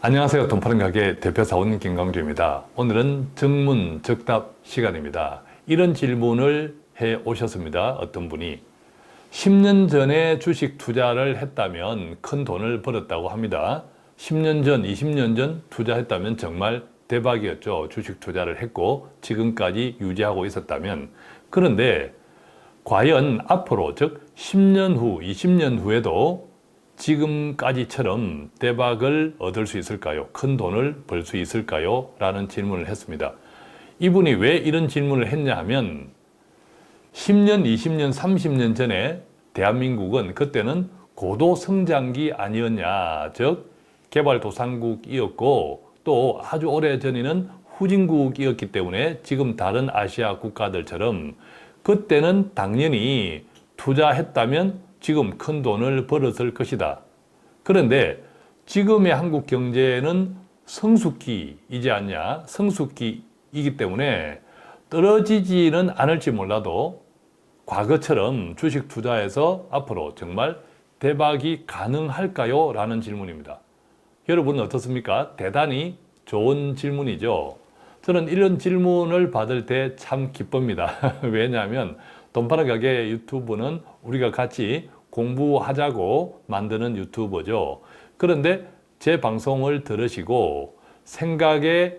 안녕하세요. 돈 파는 가게 대표사원 김광주입니다. 오늘은 정문적답 시간입니다. 이런 질문을 해 오셨습니다. 어떤 분이 10년 전에 주식 투자를 했다면 큰 돈을 벌었다고 합니다. 10년 전, 20년 전 투자했다면 정말 대박이었죠. 주식 투자를 했고 지금까지 유지하고 있었다면. 그런데 과연 앞으로 즉 10년 후, 20년 후에도 지금까지처럼 대박을 얻을 수 있을까요? 큰 돈을 벌 수 있을까요? 라는 질문을 했습니다. 이분이 왜 이런 질문을 했냐 하면 10년, 20년, 30년 전에 대한민국은 그때는 고도 성장기 아니었냐, 즉 개발도상국이었고 또 아주 오래전에는 후진국이었기 때문에 지금 다른 아시아 국가들처럼 그때는 당연히 투자했다면 지금 큰 돈을 벌었을 것이다. 그런데 지금의 한국 경제는 성숙기이지 않냐? 성숙기이기 때문에 떨어지지는 않을지 몰라도 과거처럼 주식 투자해서 앞으로 정말 대박이 가능할까요? 라는 질문입니다. 여러분은 어떻습니까? 대단히 좋은 질문이죠. 저는 이런 질문을 받을 때 참 기쁩니다. 왜냐하면 돈 파는 가게 유튜브는 우리가 같이 공부하자고 만드는 유튜버죠. 그런데 제 방송을 들으시고 생각에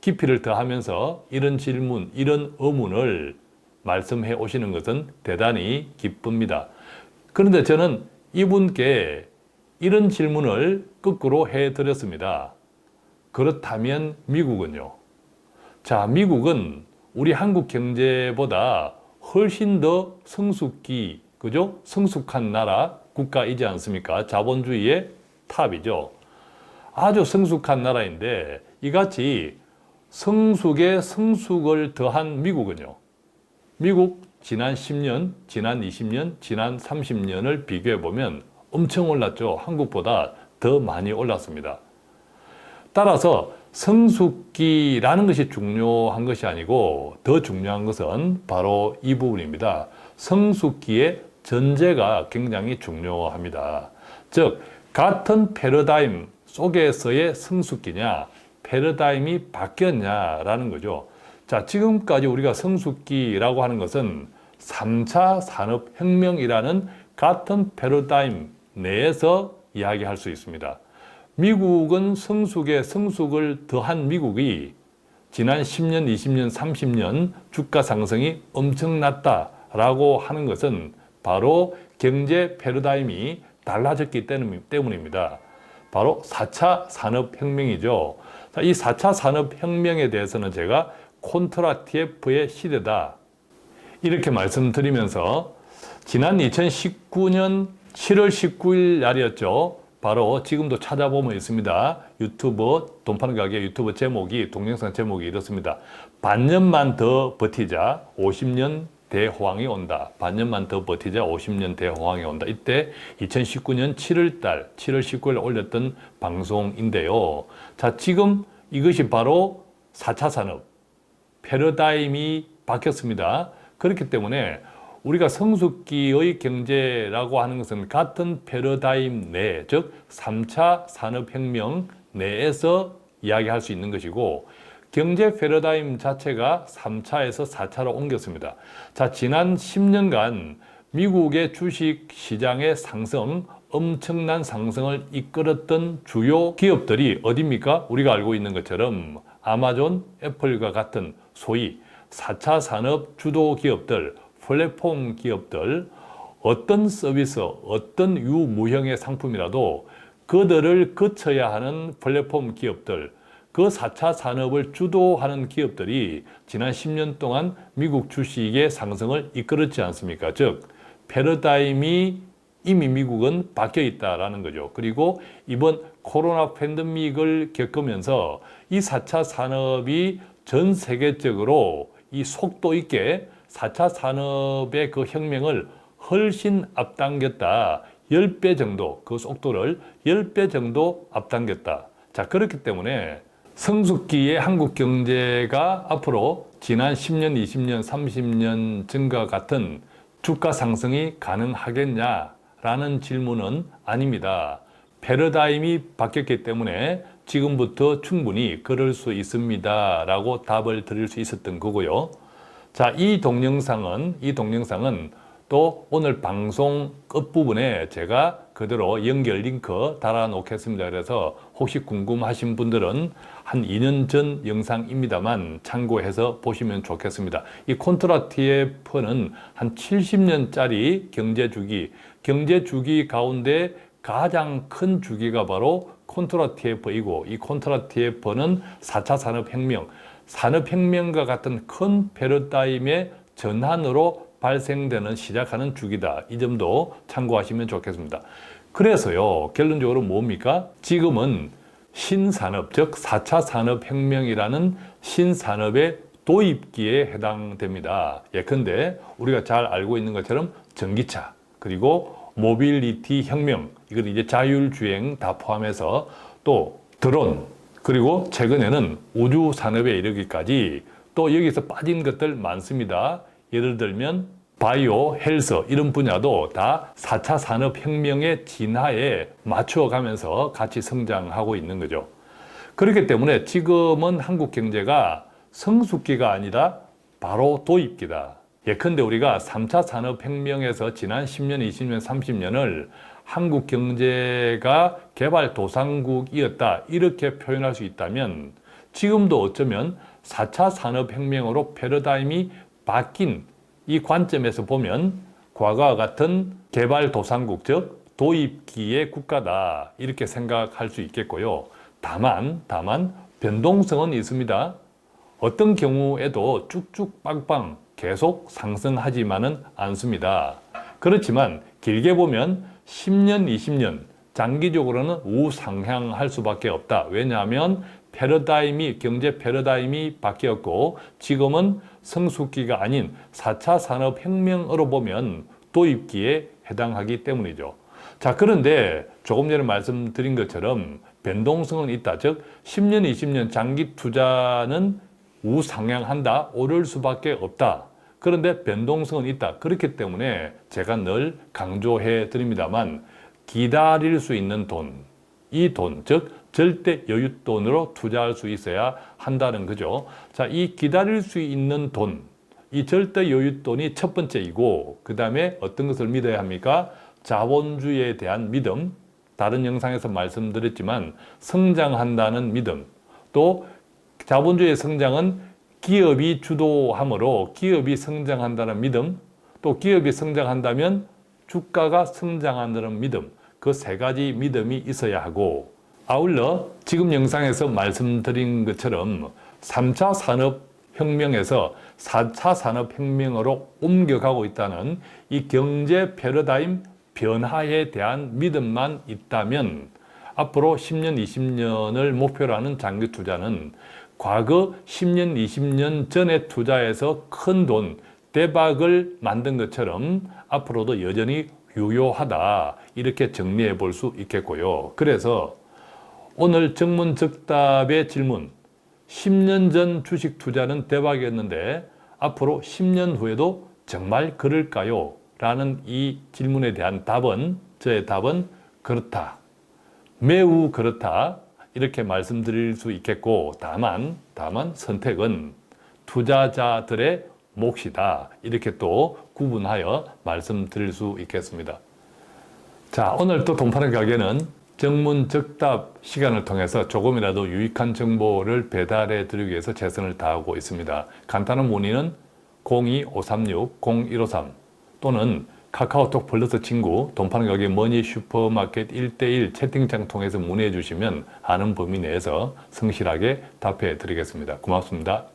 깊이를 더하면서 이런 질문, 이런 의문을 말씀해 오시는 것은 대단히 기쁩니다. 그런데 저는 이분께 이런 질문을 거꾸로 해 드렸습니다. 그렇다면 미국은요? 자, 미국은 우리 한국 경제보다 훨씬 더 성숙기, 그죠? 성숙한 나라, 국가이지 않습니까? 자본주의의 탑이죠. 아주 성숙한 나라인데 이같이 성숙에 성숙을 더한 미국은요. 미국 지난 10년, 지난 20년, 지난 30년을 비교해 보면 엄청 올랐죠. 한국보다 더 많이 올랐습니다. 따라서 성숙기라는 것이 중요한 것이 아니고 더 중요한 것은 바로 이 부분입니다. 성숙기의 전제가 굉장히 중요합니다. 즉, 같은 패러다임 속에서의 성숙기냐, 패러다임이 바뀌었냐라는 거죠. 자, 지금까지 우리가 성숙기라고 하는 것은 3차 산업혁명이라는 같은 패러다임 내에서 이야기할 수 있습니다. 미국은 성숙에 성숙을 더한 미국이 지난 10년, 20년, 30년 주가 상승이 엄청났다라고 하는 것은 바로 경제 패러다임이 달라졌기 때문입니다. 바로 4차 산업혁명이죠. 자, 이 4차 산업혁명에 대해서는 제가 콘트라티에프의 시대다 이렇게 말씀드리면서 지난 2019년 7월 19일 날이었죠. 바로 지금도 찾아보면 있습니다. 유튜브 돈 파는 가게 유튜브 제목이 동영상 제목이 이렇습니다. 반년만 더 버티자 50년 대호황이 온다. 반년만 더 버티자 50년 대호황이 온다. 이때 2019년 7월 19일 올렸던 방송인데요. 자, 지금 이것이 바로 4차 산업 패러다임이 바뀌었습니다. 그렇기 때문에 우리가 성숙기의 경제라고 하는 것은 같은 패러다임 내, 즉 3차 산업혁명 내에서 이야기할 수 있는 것이고 경제 패러다임 자체가 3차에서 4차로 옮겼습니다. 자, 지난 10년간 미국의 주식 시장의 상승, 엄청난 상승을 이끌었던 주요 기업들이 어디입니까? 우리가 알고 있는 것처럼 아마존, 애플과 같은 소위 4차 산업 주도 기업들, 플랫폼 기업들, 어떤 서비스, 어떤 유무형의 상품이라도 그들을 거쳐야 하는 플랫폼 기업들, 그 4차 산업을 주도하는 기업들이 지난 10년 동안 미국 주식의 상승을 이끌었지 않습니까? 즉, 패러다임이 이미 미국은 바뀌어 있다라는 거죠. 그리고 이번 코로나 팬데믹을 겪으면서 이 4차 산업이 전 세계적으로 이 속도 있게 4차 산업의 그 혁명을 훨씬 앞당겼다. 10배 정도, 그 속도를 10배 정도 앞당겼다. 자, 그렇기 때문에 성숙기의 한국 경제가 앞으로 지난 10년, 20년, 30년 전과 같은 주가 상승이 가능하겠냐라는 질문은 아닙니다. 패러다임이 바뀌었기 때문에 지금부터 충분히 그럴 수 있습니다 라고 답을 드릴 수 있었던 거고요. 자, 이 동영상은 또 오늘 방송 끝부분에 제가 그대로 연결 링크 달아 놓겠습니다. 그래서 혹시 궁금하신 분들은 한 2년 전 영상입니다만 참고해서 보시면 좋겠습니다. 이 콘트라TF는 한 70년짜리 경제 주기 가운데 가장 큰 주기가 바로 콘트라TF이고, 이 콘트라TF는 4차 산업혁명과 같은 큰 패러다임의 전환으로 발생되는 시작하는 주기다. 이 점도 참고하시면 좋겠습니다. 그래서요, 결론적으로 뭡니까? 지금은 신산업, 즉 4차 산업혁명이라는 신산업의 도입기에 해당됩니다. 예컨대 우리가 잘 알고 있는 것처럼 전기차, 그리고 모빌리티 혁명, 이걸 이제 자율주행 다 포함해서 또 드론, 그리고 최근에는 우주 산업에 이르기까지 또 여기서 빠진 것들 많습니다. 예를 들면 바이오, 헬스 이런 분야도 다 4차 산업혁명의 진화에 맞추어가면서 같이 성장하고 있는 거죠. 그렇기 때문에 지금은 한국 경제가 성숙기가 아니라 바로 도입기다. 예컨대 우리가 3차 산업혁명에서 지난 10년, 20년, 30년을 한국 경제가 개발도상국이었다 이렇게 표현할 수 있다면, 지금도 어쩌면 4차 산업혁명으로 패러다임이 바뀐 이 관점에서 보면 과거와 같은 개발도상국, 즉 도입기의 국가다 이렇게 생각할 수 있겠고요. 다만 변동성은 있습니다. 어떤 경우에도 쭉쭉 빵빵 계속 상승하지만은 않습니다. 그렇지만 길게 보면 10년, 20년 장기적으로는 우상향할 수밖에 없다. 왜냐하면 경제 패러다임이 바뀌었고, 지금은 성숙기가 아닌 4차 산업혁명으로 보면 도입기에 해당하기 때문이죠. 자, 그런데 조금 전에 말씀드린 것처럼 변동성은 있다. 즉 10년, 20년 장기 투자는 우상향한다, 오를 수밖에 없다. 그런데 변동성은 있다. 그렇기 때문에 제가 늘 강조해 드립니다만, 기다릴 수 있는 돈, 이 돈, 즉 절대 여윳돈으로 투자할 수 있어야 한다는 거죠. 자, 이 기다릴 수 있는 돈, 이 절대 여윳돈이 첫 번째이고, 그 다음에 어떤 것을 믿어야 합니까? 자본주의에 대한 믿음, 다른 영상에서 말씀드렸지만 성장한다는 믿음, 또 자본주의의 성장은 기업이 주도하므로 기업이 성장한다는 믿음, 또 기업이 성장한다면 주가가 성장한다는 믿음, 그 세 가지 믿음이 있어야 하고, 아울러 지금 영상에서 말씀드린 것처럼 3차 산업혁명에서 4차 산업혁명으로 옮겨가고 있다는 이 경제 패러다임 변화에 대한 믿음만 있다면, 앞으로 10년, 20년을 목표로 하는 장기 투자는 과거 10년, 20년 전에 투자해서 큰 돈, 대박을 만든 것처럼 앞으로도 여전히 유효하다, 이렇게 정리해 볼 수 있겠고요. 그래서 오늘 정문즉답의 질문, 10년 전 주식 투자는 대박이었는데 앞으로 10년 후에도 정말 그럴까요? 라는 이 질문에 대한 저의 답은 그렇다, 매우 그렇다, 이렇게 말씀드릴 수 있겠고, 다만 선택은 투자자들의 몫이다, 이렇게 또 구분하여 말씀드릴 수 있겠습니다. 자, 오늘 또 돈 파는 가게는 정문즉답 시간을 통해서 조금이라도 유익한 정보를 배달해 드리기 위해서 최선을 다하고 있습니다. 간단한 문의는 02-536-0153 또는 카카오톡 플러스 친구 돈 파는 가게 머니 슈퍼마켓 1:1 채팅창 통해서 문의해 주시면 아는 범위 내에서 성실하게 답해 드리겠습니다. 고맙습니다.